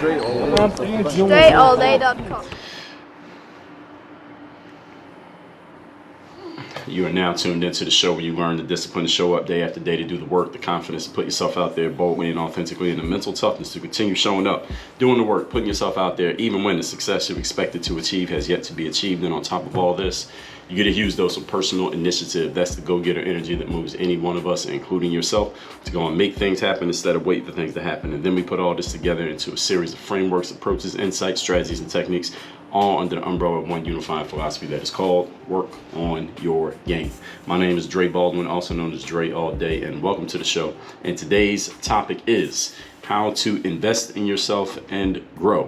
StrayAllDay.com. You are now tuned into the show where you learn the discipline to show up day after day, to do the work, the confidence to put yourself out there boldly and authentically, and the mental toughness to continue showing up, doing the work, putting yourself out there, even when the success you've expected to achieve has yet to be achieved. And on top of all this, you get a huge dose of personal initiative. That's the go-getter energy that moves any one of us, including yourself, to go and make things happen instead of wait for things to happen. And then we put all this together into a series of frameworks, approaches, insights, strategies, and techniques, all under the umbrella of one unifying philosophy that is called Work on Your Game. My name is Baldwin, also known as Dre All Day, and welcome to the show. And today's topic is how to invest in yourself and grow.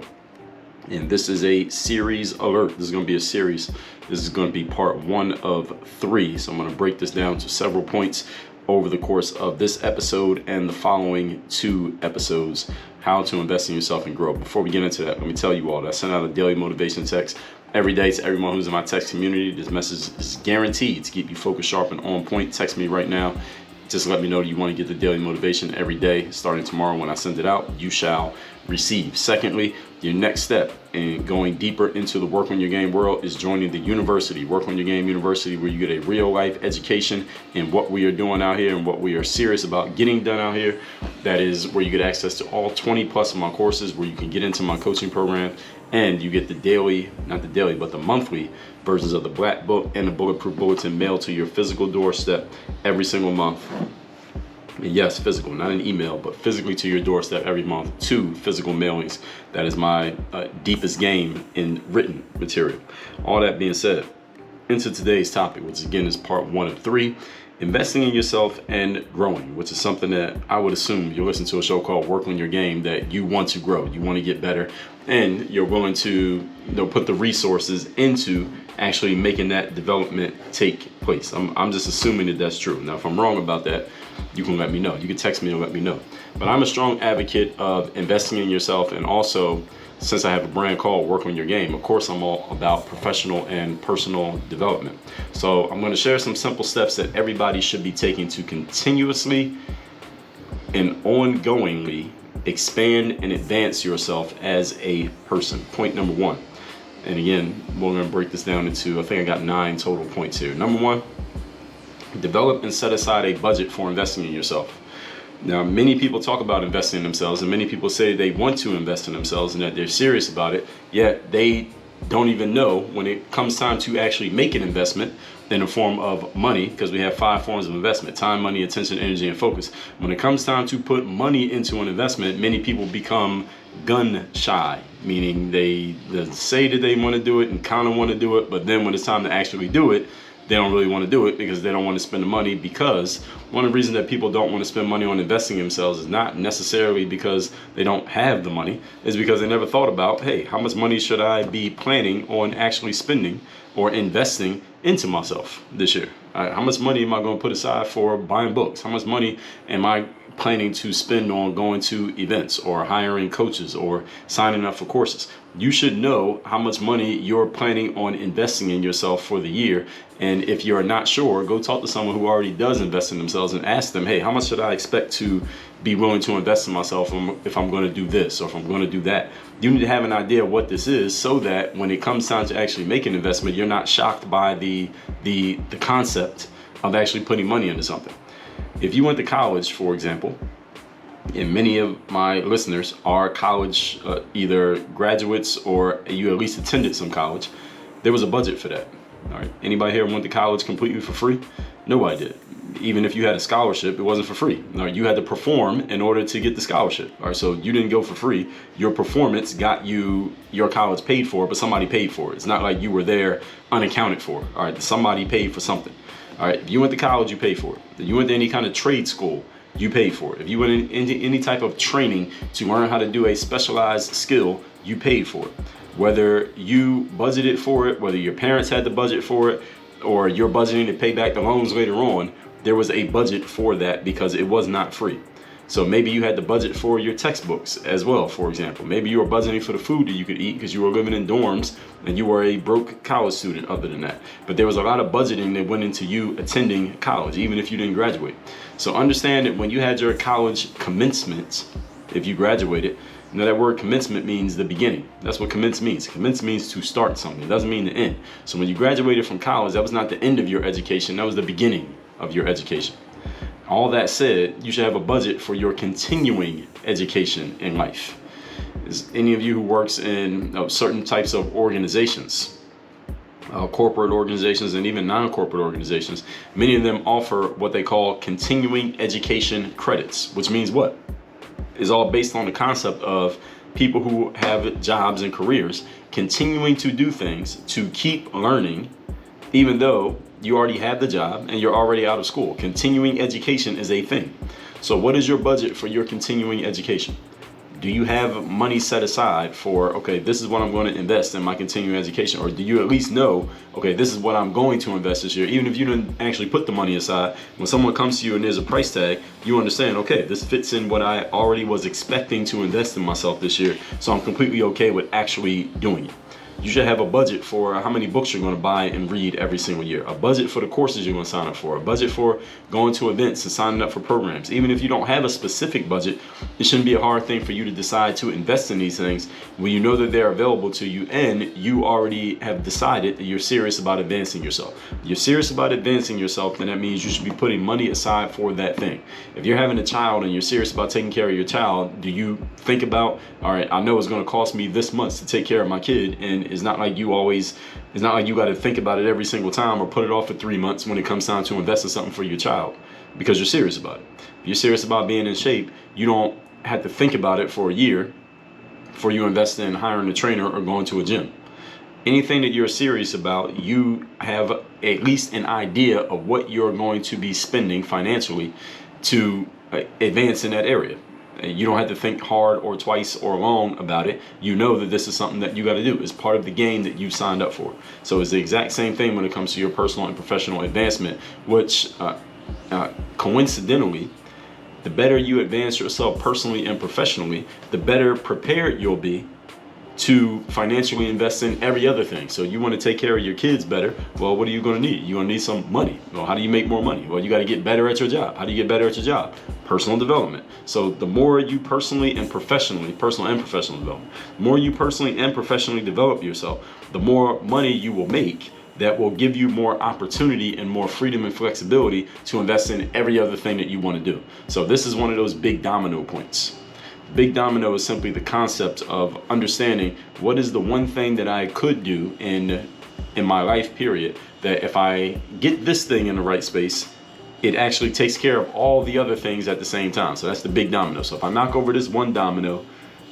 And this is a series alert. This is going to be a series. This is going to be part 1 of 3. So I'm going to break this down to several points over the course of this episode and the following 2 episodes, how to invest in yourself and grow. Before we get into that, let me tell you all that I send out a daily motivation text every day to everyone who's in my text community. This message is guaranteed to keep you focused, sharp, and on point. Text me right now. Just let me know that you want to get the daily motivation every day. Starting tomorrow when I send it out, you shall receive. Secondly, your next step in going deeper into the Work on Your Game world is joining the university, Work on Your Game University, where you get a real life education in what we are doing out here and what we are serious about getting done out here. That is where you get access to all 20 plus of my courses, where you can get into my coaching program, and you get the daily, not the daily, but the monthly versions of the Black Book and the Bulletproof Bulletin mailed to your physical doorstep every single month. And yes, physical, not an email, but physically to your doorstep every month, 2 physical mailings. That is my deepest game in written material. All that being said, into today's topic, which again is part 1 of 3, investing in yourself and growing, which is something that I would assume you listen to a show called Work on Your Game, that you want to grow, you want to get better, and you're willing to put the resources into actually making that development take place. I'm just assuming that that's true. Now, if I'm wrong about that, you can let me know. You can text me and let me know. But I'm a strong advocate of investing in yourself, and also, since I have a brand called Work on Your Game, of course I'm all about professional and personal development. So I'm going to share some simple steps that everybody should be taking to continuously and ongoingly expand and advance yourself as a person. Point number 1. And again, we're going to break this down into, I think I got 9 total points here. Number 1, develop and set aside a budget for investing in yourself. Now, many people talk about investing in themselves, and many people say they want to invest in themselves and that they're serious about it, yet they don't even know when it comes time to actually make an investment in the form of money, because we have 5 forms of investment: time, money, attention, energy, and focus. When it comes time to put money into an investment, many people become gun shy, meaning they say that they want to do it and kind of want to do it, but then when it's time to actually do it, they don't really want to do it because they don't want to spend the money. Because one of the reasons that people don't want to spend money on investing in themselves is not necessarily because they don't have the money, is because they never thought about, hey, how much money should I be planning on actually spending or investing into myself this year? How much money am I going to put aside for buying books? How much money am I planning to spend on going to events or hiring coaches or signing up for courses? You should know how much money you're planning on investing in yourself for the year. And if you're not sure, go talk to someone who already does invest in themselves and ask them, hey, how much should I expect to be willing to invest in myself if I'm going to do this or if I'm going to do that? You need to have an idea of what this is, so that when it comes time to actually make an investment, you're not shocked by the concept of actually putting money into something. If you went to college, for example, and many of my listeners are college, either graduates or you at least attended some college, there was a budget for that. All right. Anybody here went to college completely for free? Nobody did. Even if you had a scholarship, it wasn't for free. All right. You had to perform in order to get the scholarship. All right. So you didn't go for free. Your performance got you your college paid for, but somebody paid for it. It's not like you were there unaccounted for. All right. Somebody paid for something. All right. If you went to college, you paid for it. If you went to any kind of trade school, you paid for it. If you went into any type of training to learn how to do a specialized skill, you paid for it. Whether you budgeted for it, whether your parents had the budget for it, or you're budgeting to pay back the loans later on, there was a budget for that because it was not free. So maybe you had to budget for your textbooks as well, for example. Maybe you were budgeting for the food that you could eat because you were living in dorms and you were a broke college student other than that. But there was a lot of budgeting that went into you attending college, even if you didn't graduate. So understand that when you had your college commencement, if you graduated, You know, that word commencement means the beginning. That's what commence means. Commence means to start something. It doesn't mean the end. So when you graduated from college, that was not the end of your education. That was the beginning of your education. All that said, you should have a budget for your continuing education in life. Is any of you who works in certain types of organizations, corporate organizations and even non-corporate organizations, many of them offer what they call continuing education credits, which means what? Is all based on the concept of people who have jobs and careers continuing to do things to keep learning, even though you already have the job and you're already out of school. Continuing education is a thing. So what is your budget for your continuing education? Do you have money set aside for, okay, this is what I'm going to invest in my continuing education? Or do you at least know, okay, this is what I'm going to invest this year? Even if you didn't actually put the money aside, when someone comes to you and there's a price tag, you understand, okay, this fits in what I already was expecting to invest in myself this year. So I'm completely okay with actually doing it. You should have a budget for how many books you're going to buy and read every single year. A budget for the courses you're going to sign up for. A budget for going to events and signing up for programs. Even if you don't have a specific budget, it shouldn't be a hard thing for you to decide to invest in these things when you know that they're available to you and you already have decided that you're serious about advancing yourself. If you're serious about advancing yourself, then that means you should be putting money aside for that thing. If you're having a child and you're serious about taking care of your child, do you think about, all right, I know it's going to cost me this much to take care of my kid, and it's not like you got to think about it every single time or put it off for 3 months when it comes time to invest in something for your child, because you're serious about it. If you're serious about being in shape, you don't have to think about it for a year before you invest in hiring a trainer or going to a gym. Anything that you're serious about, you have at least an idea of what you're going to be spending financially to advance in that area. You don't have to think hard or twice or long about it. You know that this is something that you got to do. It's part of the game that you signed up for. So it's the exact same thing when it comes to your personal and professional advancement, which coincidentally, the better you advance yourself personally and professionally, the better prepared you'll be to financially invest in every other thing. So you want to take care of your kids better. Well, what are you going to need? You're going to need some money. Well, how do you make more money? Well, you got to get better at your job. How do you get better at your job? Personal development. So the more you personally and professionally, personal and professional development, the more you personally and professionally develop yourself, the more money you will make. That will give you more opportunity and more freedom and flexibility to invest in every other thing that you want to do. So this is one of those big domino points. Big domino is simply the concept of understanding what is the one thing that I could do in my life period, that if I get this thing in the right space, it actually takes care of all the other things at the same time. So that's the big domino. So if I knock over this one domino,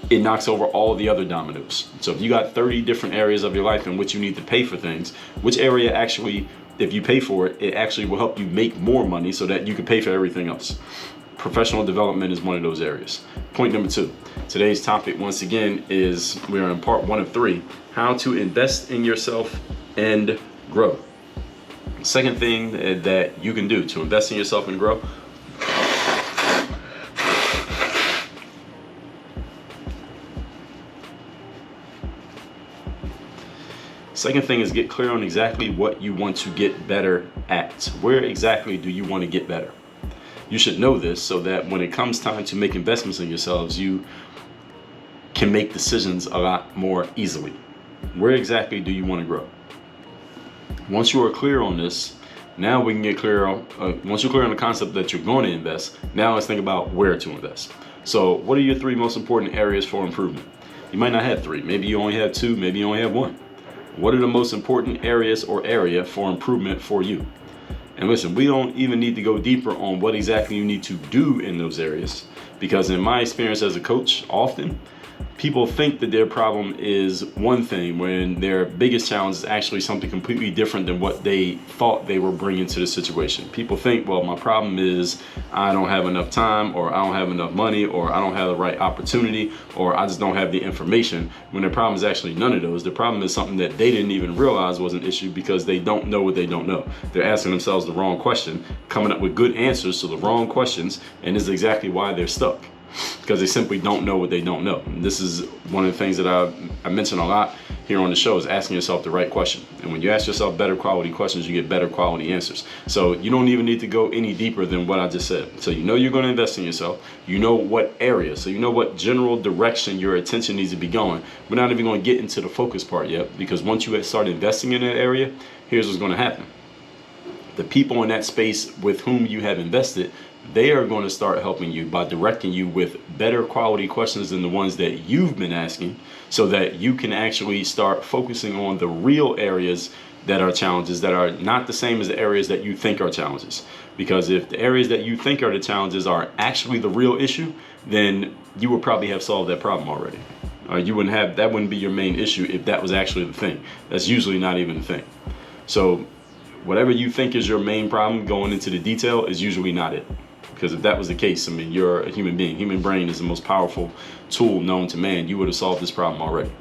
it knocks over all the other dominoes. So if you got 30 different areas of your life in which you need to pay for things, which area actually, if you pay for it, it actually will help you make more money so that you can pay for everything else. Professional development is one of those areas. Point number 2. Today's topic, once again, is we are in part 1 of 3, how to invest in yourself and grow. Second thing that you can do to invest in yourself and grow, second thing is get clear on exactly what you want to get better at. Where exactly do you want to get better? You should know this so that when it comes time to make investments in yourselves, you can make decisions a lot more easily. Where exactly do you want to grow? Once you are clear on this, now we can get clear on, once you're clear on the concept that you're going to invest, now let's think about where to invest. So what are your 3 most important areas for improvement? You might not have 3, maybe you only have 2, maybe you only have 1. What are the most important areas or area for improvement for you? And listen, we don't even need to go deeper on what exactly you need to do in those areas, because in my experience as a coach, often people think that their problem is one thing when their biggest challenge is actually something completely different than what they thought they were bringing to the situation. People think, well, my problem is I don't have enough time, or I don't have enough money, or I don't have the right opportunity, or I just don't have the information, when their problem is actually none of those. The problem is something that they didn't even realize was an issue because they don't know what they don't know. They're asking themselves the wrong question, coming up with good answers to the wrong questions, and this is exactly why they're stuck. Because they simply don't know what they don't know. And this is one of the things that I mention a lot here on the show is asking yourself the right question. And when you ask yourself better quality questions, you get better quality answers. So you don't even need to go any deeper than what I just said. So you know you're going to invest in yourself. You know what area. So you know what general direction your attention needs to be going. We're not even going to get into the focus part yet, because once you start investing in that area, here's what's going to happen. The people in that space with whom you have invested, they are going to start helping you by directing you with better quality questions than the ones that you've been asking, so that you can actually start focusing on the real areas that are challenges that are not the same as the areas that you think are challenges. Because if the areas that you think are the challenges are actually the real issue, then you would probably have solved that problem already. You wouldn't have, that wouldn't be your main issue if that was actually the thing. That's usually not even the thing. So whatever you think is your main problem going into the detail is usually not it. Because if that was the case, I mean, you're a human being. Human brain is the most powerful tool known to man. You would have solved this problem already.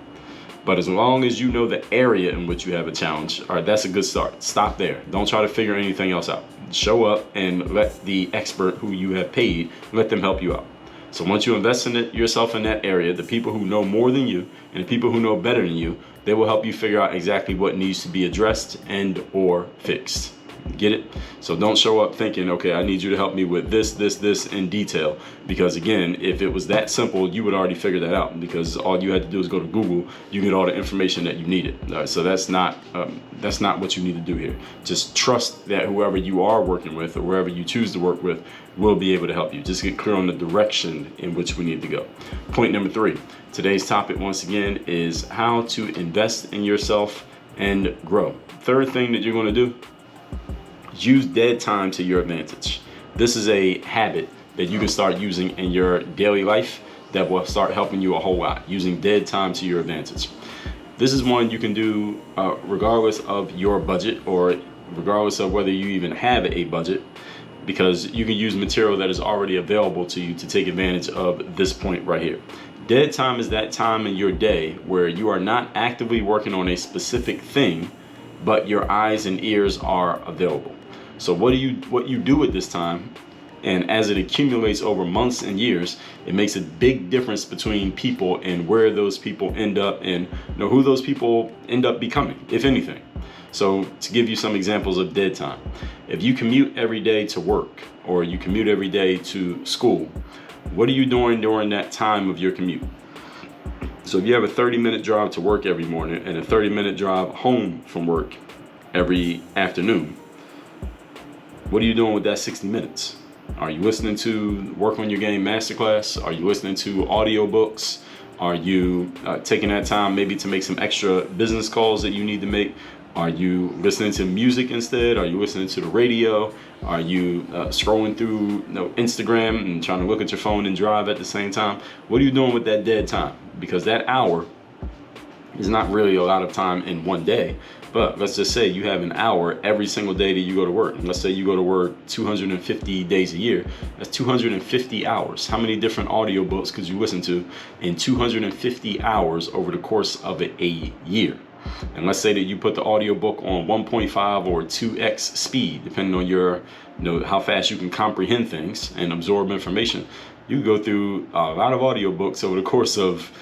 But as long as you know the area in which you have a challenge, all right, that's a good start. Stop there. Don't try to figure anything else out. Show up and let the expert who you have paid, let them help you out. So once you invest in it, yourself in that area, the people who know more than you and the people who know better than you, they will help you figure out exactly what needs to be addressed and or fixed. Get it? So don't show up thinking, okay, I need you to help me with this in detail. Because again, if it was that simple, you would already figure that out, because all you had to do is go to Google, you get all the information that you needed. All right, so that's not what you need to do here. Just trust that whoever you are working with or wherever you choose to work with will be able to help you. Just get clear on the direction in which we need to go. Point number 3, today's topic once again is how to invest in yourself and grow. Third thing that you're going to do, use dead time to your advantage. This is a habit that you can start using in your daily life that will start helping you a whole lot, using dead time to your advantage. This is one you can do regardless of your budget, or regardless of whether you even have a budget, because you can use material that is already available to you to take advantage of this point right here. Dead time is that time in your day where you are not actively working on a specific thing, but your eyes and ears are available. So what you do at this time, and as it accumulates over months and years, it makes a big difference between people and where those people end up, and who those people end up becoming, if anything. So to give you some examples of dead time, if you commute every day to work, or you commute every day to school, what are you doing during that time of your commute? So if you have a 30-minute drive to work every morning and a 30-minute drive home from work every afternoon, what are you doing with that 60 minutes? Are you listening to Work on Your Game Masterclass? Are you listening to audiobooks? Are you taking that time maybe to make some extra business calls that you need to make? Are you listening to music instead? Are you listening to the radio? Are you scrolling through Instagram and trying to look at your phone and drive at the same time? What are you doing with that dead time? Because that hour is not really a lot of time in one day. But let's just say you have an hour every single day that you go to work. And let's say you go to work 250 days a year. That's 250 hours. How many different audiobooks could you listen to in 250 hours over the course of a year? And let's say that you put the audiobook on 1.5 or 2x speed, depending on your, how fast you can comprehend things and absorb information. You can go through a lot of audiobooks over the course of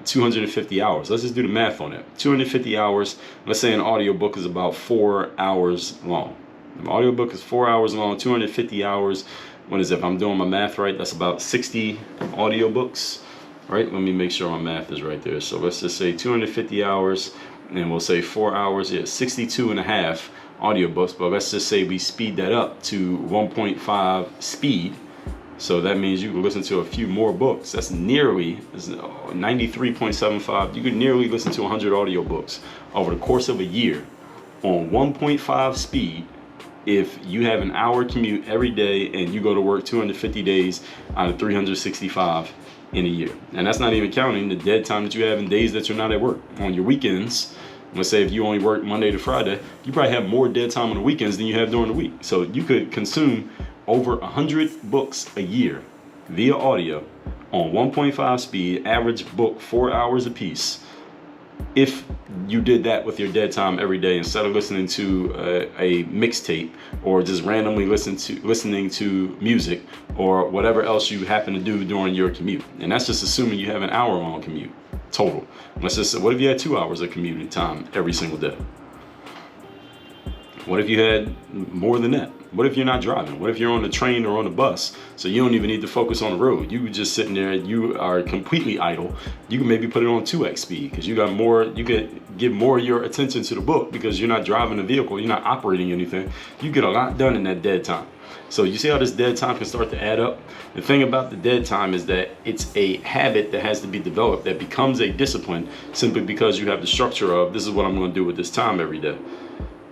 250 hours. Let's just do the math on it. 250 hours, let's say an audiobook is about 4 hours long. An audiobook is 4 hours long, 250 hours. What is it? If I'm doing my math right, that's about 60 audiobooks, right? Let me make sure my math is right there. So let's just say 250 hours, and we'll say 4 hours, 62 and a half audiobooks, but let's just say we speed that up to 1.5 speed. So that means you can listen to a few more books. That's nearly 93.75. You can nearly listen to 100 audiobooks over the course of a year on 1.5 speed if you have an hour commute every day and you go to work 250 days out of 365 in a year. And that's not even counting the dead time that you have in days that you're not at work. On your weekends, let's say if you only work Monday to Friday, you probably have more dead time on the weekends than you have during the week. So you could consume over 100 books a year via audio on 1.5 speed, average book 4 hours a piece, if you did that with your dead time every day, instead of listening to a mixtape or just randomly listening to music or whatever else you happen to do during your commute. And that's just assuming you have an hour-long commute total. Let's just say, what if you had 2 hours of commuting time every single day? What if you had more than that? What if you're not driving? What if you're on the train or on the bus, so you don't even need to focus on the road? You just sitting there, you are completely idle. You can maybe put it on 2x speed because you got more. You could give more of your attention to the book because you're not driving a vehicle, you're not operating anything. You get a lot done in that dead time. So you see how this dead time can start to add up? The thing about the dead time is that it's a habit that has to be developed, that becomes a discipline simply because you have the structure of, this is what I'm going to do with this time every day.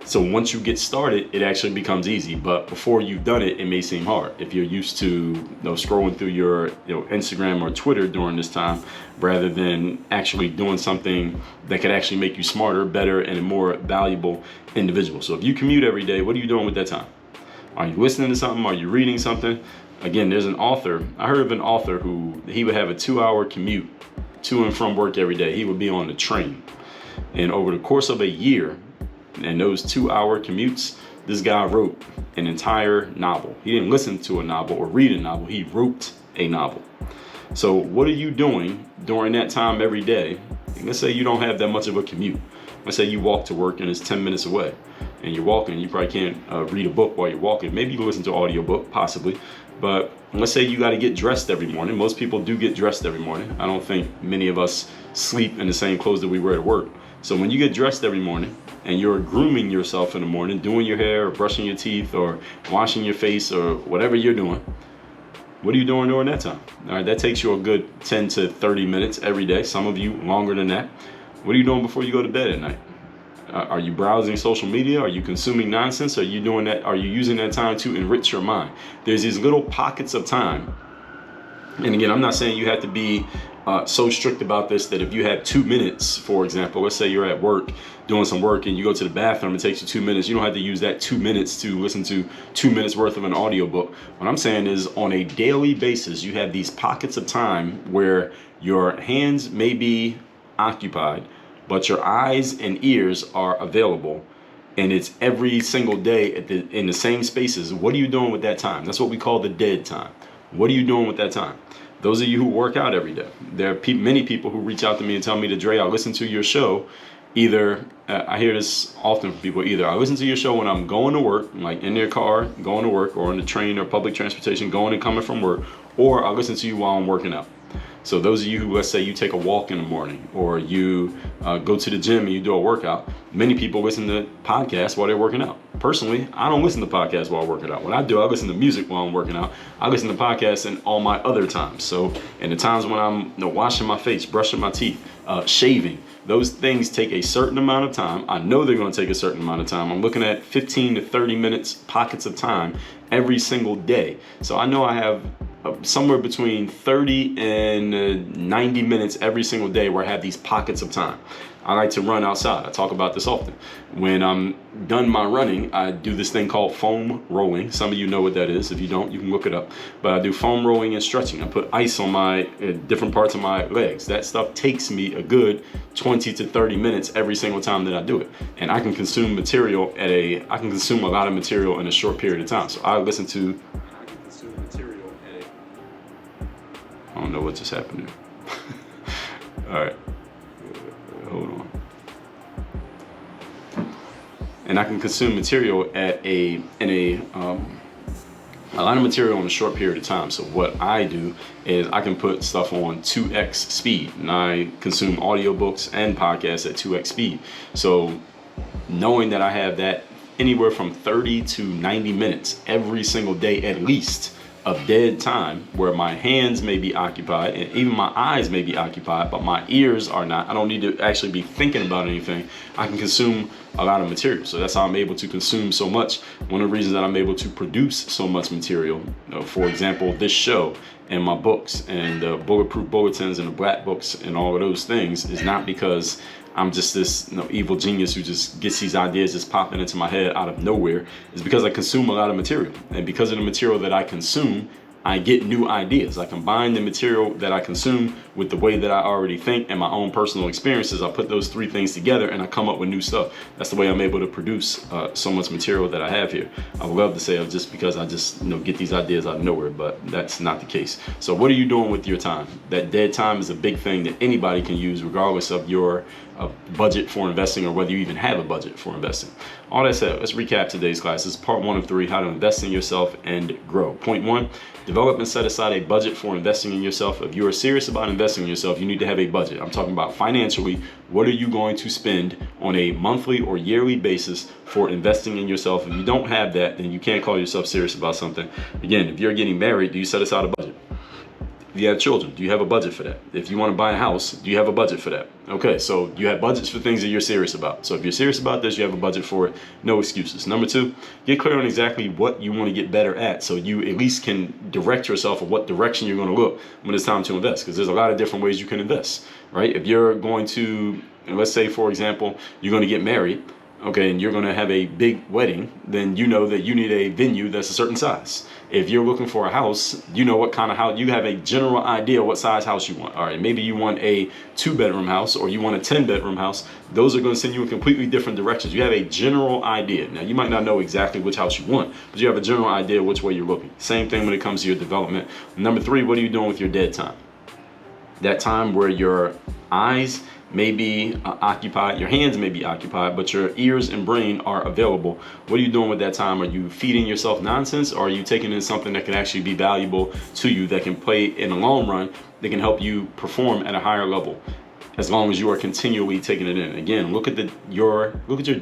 So once you get started, it actually becomes easy. But before you've done it, it may seem hard. If you're used to scrolling through your Instagram or Twitter during this time, rather than actually doing something that could actually make you smarter, better, and a more valuable individual. So if you commute every day, what are you doing with that time? Are you listening to something? Are you reading something? Again, there's an author. I heard of an author who he would have a 2-hour commute to and from work every day. He would be on the train. And over the course of a year, and those 2-hour commutes, this guy wrote an entire novel. He didn't listen to a novel or read a novel. He wrote a novel. So what are you doing during that time every day? Let's say you don't have that much of a commute. Let's say you walk to work and it's 10 minutes away. And you're walking, you probably can't read a book while you're walking. Maybe you can listen to an audiobook, possibly. But let's say you got to get dressed every morning. Most people do get dressed every morning. I don't think many of us sleep in the same clothes that we wear to work. So when you get dressed every morning and you're grooming yourself in the morning, doing your hair or brushing your teeth or washing your face or whatever you're doing, what are you doing during that time? All right, that takes you a good 10 to 30 minutes every day. Some of you longer than that. What are you doing before you go to bed at night? Are you browsing social media? Are you consuming nonsense? Are you doing that? Are you using that time to enrich your mind? There's these little pockets of time. And again, I'm not saying you have to be so strict about this that if you have 2 minutes, for example, let's say you're at work doing some work and you go to the bathroom, it takes you 2 minutes. You don't have to use that 2 minutes to listen to 2 minutes worth of an audiobook. What I'm saying is on a daily basis, you have these pockets of time where your hands may be occupied, but your eyes and ears are available, and it's every single day in the same spaces. What are you doing with that time? That's what we call the dead time. What are you doing with that time? Those of you who work out every day, there are many people who reach out to me and tell me that, Dre, I listen to your show. Either, I hear this often from people, either I listen to your show when I'm going to work, like in their car, going to work, or on the train or public transportation, going and coming from work, or I listen to you while I'm working out. So those of you who, let's say you take a walk in the morning, or you go to the gym and you do a workout, many people listen to podcasts while they're working out. Personally, I don't listen to podcasts while I'm working out. What I do, I listen to music while I'm working out. I listen to podcasts in all my other times. So in the times when I'm washing my face, brushing my teeth, shaving, those things take a certain amount of time. I know they're going to take a certain amount of time. I'm looking at 15 to 30 minutes pockets of time every single day. So I know I have somewhere between 30 and 90 minutes every single day where I have these pockets of time. I like to run outside. I talk about this often. When I'm done my running, I do this thing called foam rolling. Some of you know what that is. If you don't, you can look it up. But I do foam rolling and stretching. I put ice on my different parts of my legs. That stuff takes me a good 20 to 30 minutes every single time that I do it. And I can consume material I can consume a lot of material in a short period of time. So I consume material at I don't know what just happened there. All right. Hold on. And I can consume material at a lot of material in a short period of time. So what I do is I can put stuff on 2x speed, and I consume audiobooks and podcasts at 2x speed. So knowing that I have that anywhere from 30 to 90 minutes every single day at least of dead time where my hands may be occupied and even my eyes may be occupied, but my ears are not. I don't need to actually be thinking about anything. I can consume a lot of material. So that's how I'm able to consume so much. One of the reasons that I'm able to produce so much material, for example, this show and my books and the bulletproof bulletins and the black books and all of those things, is not because I'm just this evil genius who just gets these ideas just popping into my head out of nowhere. It's because I consume a lot of material. And because of the material that I consume, I get new ideas. I combine the material that I consume with the way that I already think and my own personal experiences. I put those three things together and I come up with new stuff. That's the way I'm able to produce so much material that I have here. I would love to say just because I just get these ideas out of nowhere, but that's not the case. So what are you doing with your time? That dead time is a big thing that anybody can use regardless of your budget for investing or whether you even have a budget for investing. All that said, let's recap today's class. This is part 1 of 3, how to invest in yourself and grow. Point 1, develop and set aside a budget for investing in yourself. If you are serious about investing in yourself, you need to have a budget. I'm talking about financially. What are you going to spend on a monthly or yearly basis for investing in yourself? If you don't have that, then you can't call yourself serious about something. Again, if you're getting married, do you set aside a budget? If you have children, do you have a budget for that? If you want to buy a house, do you have a budget for that? Okay, so you have budgets for things that you're serious about. So if you're serious about this, you have a budget for it. No excuses. Number 2, get clear on exactly what you want to get better at, so you at least can direct yourself of what direction you're going to look when it's time to invest, because there's a lot of different ways you can invest, right? If you're going to, let's say, for example, you're going to get married, okay, and you're going to have a big wedding, then you know that you need a venue that's a certain size. If you're looking for a house, you know what kind of house, you have a general idea what size house you want. All right, maybe you want a 2-bedroom house or you want a 10-bedroom house. Those are going to send you in completely different directions. You have a general idea. Now, you might not know exactly which house you want, but you have a general idea which way you're looking. Same thing when it comes to your development. Number 3, what are you doing with your dead time? That time where your eyes may be occupied, your hands may be occupied, but your ears and brain are available. What are you doing with that time? Are you feeding yourself nonsense, or are you taking in something that can actually be valuable to you, that can play in the long run, that can help you perform at a higher level, as long as you are continually taking it in? Again, look at your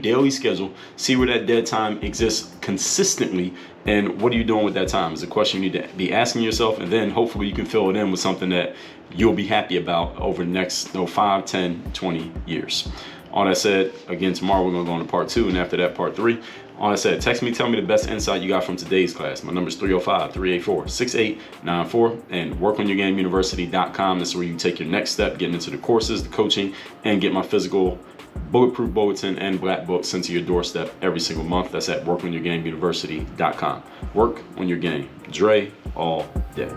daily schedule, see where that dead time exists consistently, and what are you doing with that time is a question you need to be asking yourself, and then hopefully you can fill it in with something that you'll be happy about over the next 5, 10, 20 years. All that said, again, tomorrow we're going to go on to part 2, and after that, part 3. All that said, text me, tell me the best insight you got from today's class. My number is 305-384-6894, and workonyourgameuniversity.com. That's where you take your next step, getting into the courses, the coaching, and get my physical bulletproof bulletin and black book sent to your doorstep every single month. That's at workonyourgameuniversity.com. Work on your game. Dre all day.